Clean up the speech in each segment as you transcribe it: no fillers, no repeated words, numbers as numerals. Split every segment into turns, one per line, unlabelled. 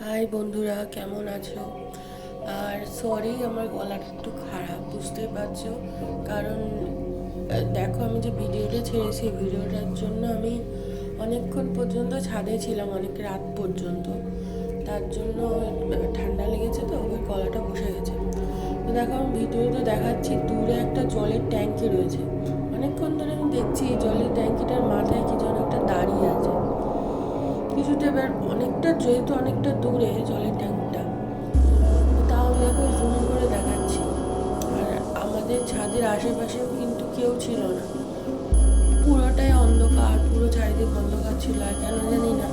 High বন্ধুরা, কেমন আছো? আর সরি, আমার গলাটা একটু খারাপ, বুঝতেই পারছো। কারণ দেখো, আমি যে ভিডিওটা ছেড়েছি, ভিডিওটার জন্য আমি অনেকক্ষণ পর্যন্ত ছাদে ছিলাম, অনেক রাত পর্যন্ত। তার জন্য ঠান্ডা লেগেছে, তো ওই গলাটা বসে গেছে। তো দেখো, আমি ভিডিওতে দেখাচ্ছি, দূরে একটা জলের ট্যাঙ্কি রয়েছে। অনেকক্ষণ ধরে আমি দেখছি জলের ট্যাঙ্কিটার মাথায় কি যেন একটা দাঁড়িয়ে আছে কিছুটা। এবার অনেকটা, যেহেতু অনেকটা দূরে জলের ট্যাঙ্কটা, তাও দেখো জুম করে দেখাচ্ছি। আর আমাদের ছাদের আশেপাশেও কিন্তু কেউ ছিল না, পুরোটাই অন্ধকার, পুরো চারিদিক অন্ধকার ছিল। আর কেন জানি না,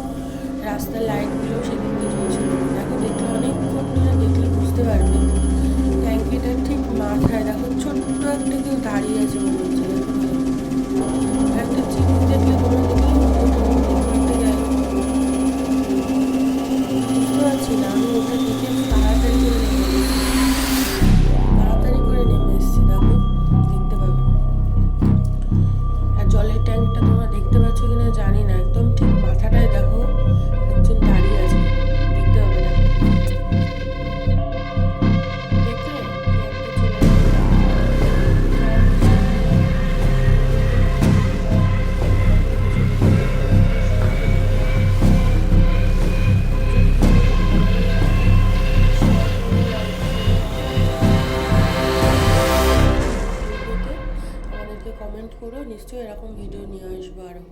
রাস্তার লাইটগুলোও সেদিকে জ্বলছিল। দেখো, দেখলে অনেকক্ষণ ধরে দেখলে বুঝতে পারবে, ট্যাঙ্কিটার ঠিক মাথায় দেখো ছোট্ট একটা কেউ দাঁড়িয়ে আছে মনে হচ্ছে। একটা জিনিস দেখলে, তোমরা দেখলে একটা গেল, বুঝতে পারছি না। আমি ওটা দেখে তাড়াতাড়ি করে নেমে এসেছি। দেখো, দেখতে পাবে। আর জলের ট্যাঙ্কটা তোমরা দেখতে পাচ্ছ কিনা জানি না, একদম ঠিক মাথাটায় দেখো একজন দাঁড়িয়ে আছে, দেখতে পাবে। দেখলে আমাদেরকে কমেন্ট করো, নিশ্চয়ই এরকম ভিডিও নিয়ে আসবো আরও।